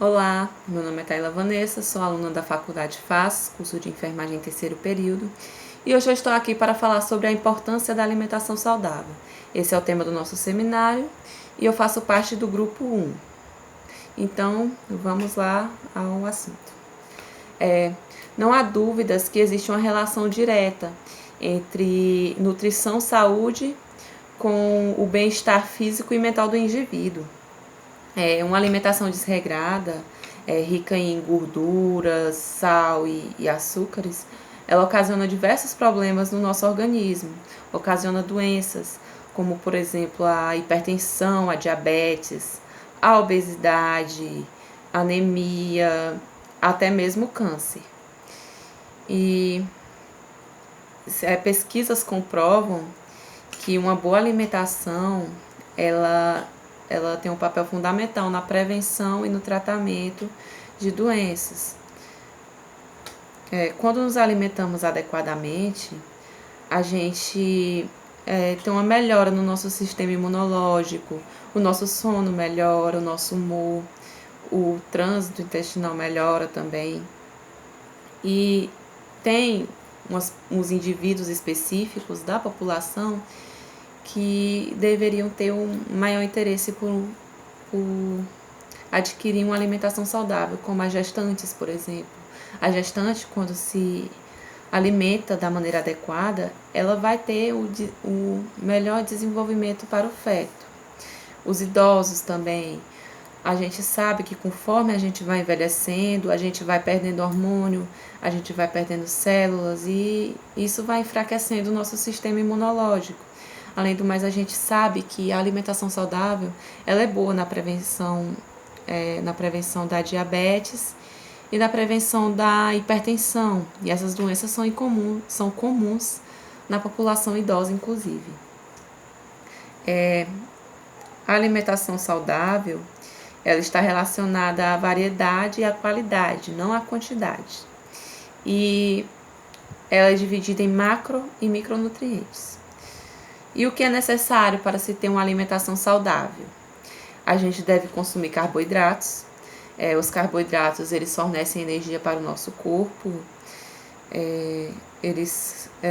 Olá, meu nome é Taila Vanessa, sou aluna da Faculdade FAS, curso de enfermagem em terceiro período, e hoje eu estou aqui para falar sobre a importância da alimentação saudável. Esse é o tema do nosso seminário e eu faço parte do grupo 1. Então, vamos lá ao assunto. Não há dúvidas que existe uma relação direta entre nutrição, saúde, com o bem-estar físico e mental do indivíduo. Uma alimentação desregrada, rica em gorduras, sal e açúcares, ela ocasiona diversos problemas no nosso organismo, ocasiona doenças, como por exemplo a hipertensão, a diabetes, a obesidade, anemia, até mesmo câncer. E pesquisas comprovam que uma boa alimentação, ela tem um papel fundamental na prevenção e no tratamento de doenças. Quando nos alimentamos adequadamente, a gente tem uma melhora no nosso sistema imunológico, o nosso sono melhora, o nosso humor, o trânsito intestinal melhora também. E tem uns indivíduos específicos da população que deveriam ter um maior interesse por adquirir uma alimentação saudável, como as gestantes, por exemplo. A gestante, quando se alimenta da maneira adequada, ela vai ter o melhor desenvolvimento para o feto. Os idosos também. A gente sabe que conforme a gente vai envelhecendo, a gente vai perdendo hormônio, a gente vai perdendo células e isso vai enfraquecendo o nosso sistema imunológico. Além do mais, a gente sabe que a alimentação saudável ela é boa na prevenção da diabetes e na prevenção da hipertensão. E essas doenças são comuns na população idosa, inclusive. A alimentação saudável ela está relacionada à variedade e à qualidade, não à quantidade. E ela é dividida em macro e micronutrientes. E o que é necessário para se ter uma alimentação saudável? A gente deve consumir carboidratos. Os carboidratos eles fornecem energia para o nosso corpo.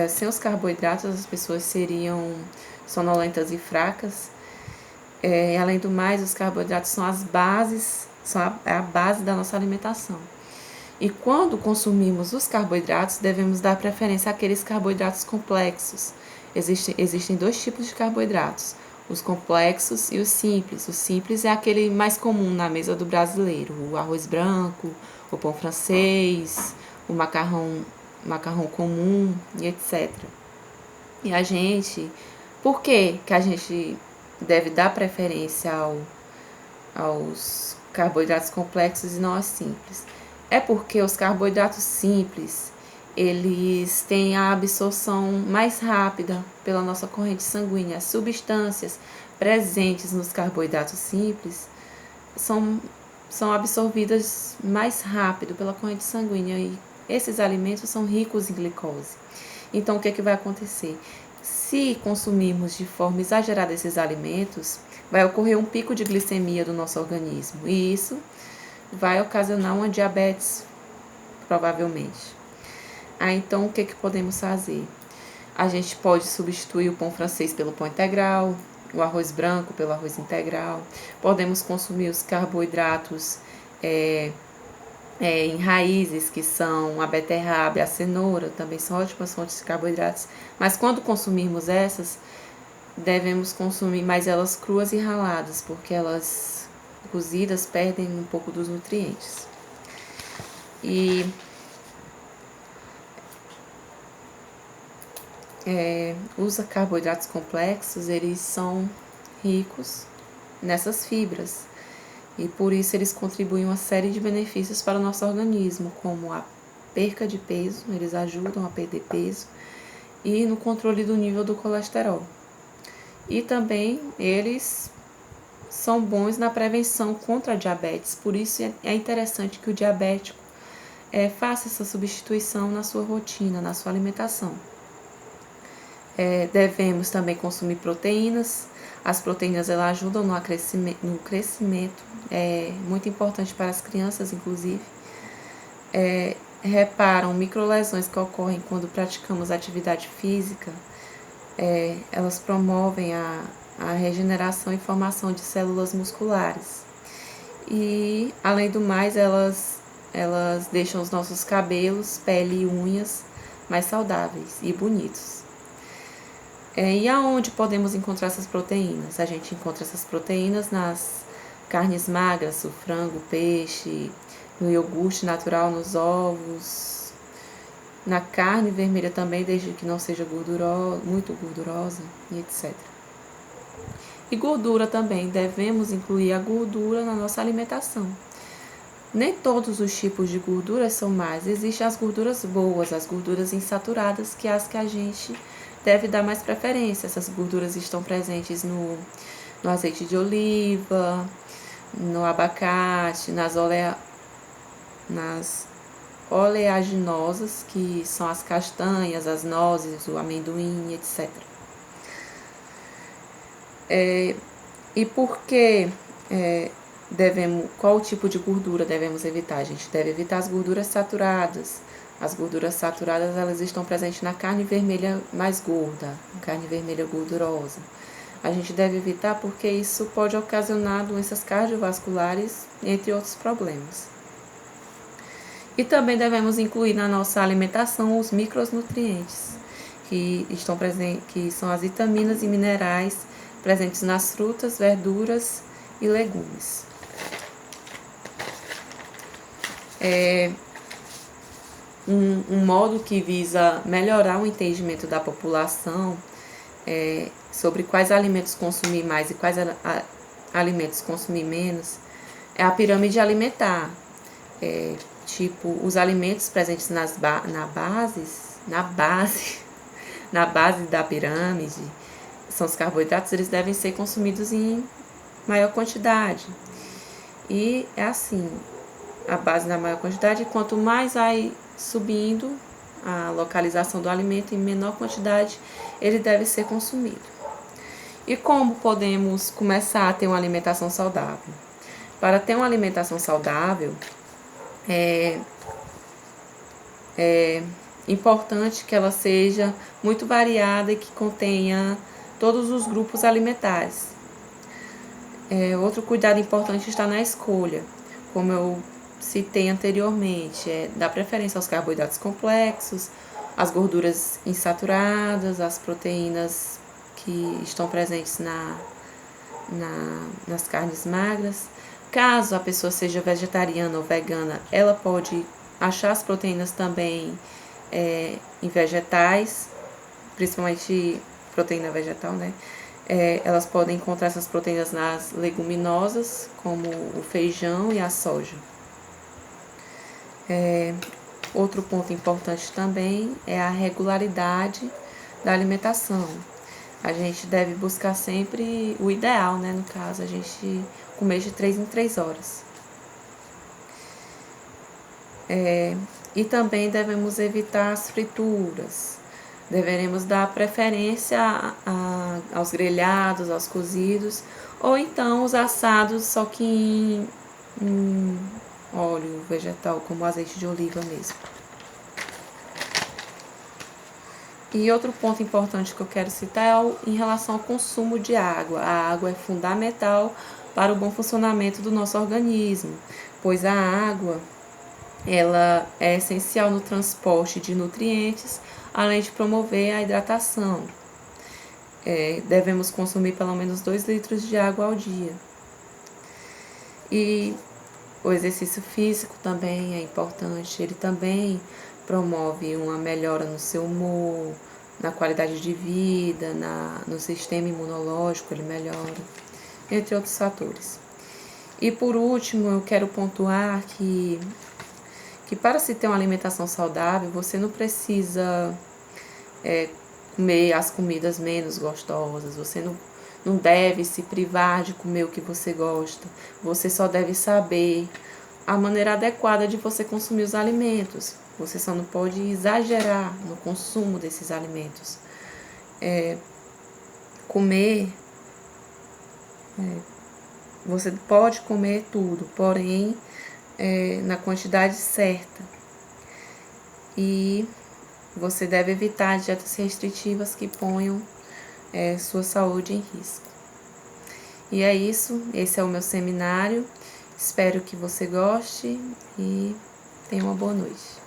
Sem os carboidratos as pessoas seriam sonolentas e fracas. Além do mais, os carboidratos são a base da nossa alimentação. E quando consumimos os carboidratos, devemos dar preferência àqueles carboidratos complexos. Existem dois tipos de carboidratos, os complexos e os simples. O simples é aquele mais comum na mesa do brasileiro, o arroz branco, o pão francês, o macarrão comum e etc. E por que a gente deve dar preferência aos carboidratos complexos e não aos simples? É porque os carboidratos simples, eles têm a absorção mais rápida pela nossa corrente sanguínea. As substâncias presentes nos carboidratos simples são absorvidas mais rápido pela corrente sanguínea e esses alimentos são ricos em glicose. Então, o que vai acontecer? Se consumirmos de forma exagerada esses alimentos, vai ocorrer um pico de glicemia do nosso organismo e isso vai ocasionar uma diabetes, provavelmente. Então, o que podemos fazer? A gente pode substituir o pão francês pelo pão integral, o arroz branco pelo arroz integral. Podemos consumir os carboidratos em raízes, que são a beterraba e a cenoura, também são ótimas fontes de carboidratos. Mas quando consumirmos essas, devemos consumir mais elas cruas e raladas, porque elas cozidas perdem um pouco dos nutrientes. E os carboidratos complexos, eles são ricos nessas fibras e por isso eles contribuem uma série de benefícios para o nosso organismo, como a perca de peso, eles ajudam a perder peso e no controle do nível do colesterol. E também eles são bons na prevenção contra a diabetes, por isso é interessante que o diabético faça essa substituição na sua rotina, na sua alimentação. Devemos também consumir proteínas. As proteínas elas ajudam no crescimento, é muito importante para as crianças, inclusive. Reparam microlesões que ocorrem quando praticamos atividade física. Elas promovem a regeneração e formação de células musculares. E, além do mais, elas deixam os nossos cabelos, pele e unhas mais saudáveis e bonitos. E aonde podemos encontrar essas proteínas? A gente encontra essas proteínas nas carnes magras, o frango, o peixe, no iogurte natural, nos ovos, na carne vermelha também, desde que não seja muito gordurosa, e etc. E gordura também, devemos incluir a gordura na nossa alimentação. Nem todos os tipos de gordura são más, existem as gorduras boas, as gorduras insaturadas, que é as que a gente deve dar mais preferência. Essas gorduras estão presentes no azeite de oliva, no abacate, nas oleaginosas, que são as castanhas, as nozes, o amendoim, etc. E por que qual tipo de gordura devemos evitar? A gente deve evitar as gorduras saturadas. As gorduras saturadas elas estão presentes na carne vermelha mais gorda, carne vermelha gordurosa. A gente deve evitar porque isso pode ocasionar doenças cardiovasculares, entre outros problemas. E também devemos incluir na nossa alimentação os micronutrientes, que são as vitaminas e minerais presentes nas frutas, verduras e legumes. Um modo que visa melhorar o entendimento da população sobre quais alimentos consumir mais e quais alimentos consumir menos é a pirâmide alimentar. Tipo, os alimentos presentes na base da pirâmide, são os carboidratos, eles devem ser consumidos em maior quantidade. E é assim, a base na maior quantidade, quanto mais vai subindo a localização do alimento em menor quantidade, ele deve ser consumido. E como podemos começar a ter uma alimentação saudável? Para ter uma alimentação saudável, é importante que ela seja muito variada e que contenha todos os grupos alimentares. Outro cuidado importante está na escolha, como eu citei anteriormente, dar preferência aos carboidratos complexos, às gorduras insaturadas, às proteínas que estão presentes nas carnes magras. Caso a pessoa seja vegetariana ou vegana, ela pode achar as proteínas também em vegetais, principalmente proteína vegetal, né? Elas podem encontrar essas proteínas nas leguminosas, como o feijão e a soja. Outro ponto importante também é a regularidade da alimentação. A gente deve buscar sempre o ideal, né? No caso, a gente comer de 3 em 3 horas. E também devemos evitar as frituras. Deveremos dar preferência aos grelhados, aos cozidos, ou então os assados, só que em óleo vegetal, como azeite de oliva mesmo. E outro ponto importante que eu quero citar é em relação ao consumo de água. A água é fundamental para o bom funcionamento do nosso organismo, pois a água ela é essencial no transporte de nutrientes, além de promover a hidratação. Devemos consumir pelo menos 2 litros de água ao dia. E o exercício físico também é importante, ele também promove uma melhora no seu humor, na qualidade de vida, no sistema imunológico, ele melhora, entre outros fatores. E por último, eu quero pontuar que para se ter uma alimentação saudável, você não precisa comer as comidas menos gostosas, você não deve se privar de comer o que você gosta, você só deve saber a maneira adequada de você consumir os alimentos, você só não pode exagerar no consumo desses alimentos. comer, você pode comer tudo, porém na quantidade certa. E você deve evitar dietas restritivas que ponham sua saúde em risco. E é isso, esse é o meu seminário. Espero que você goste e tenha uma boa noite.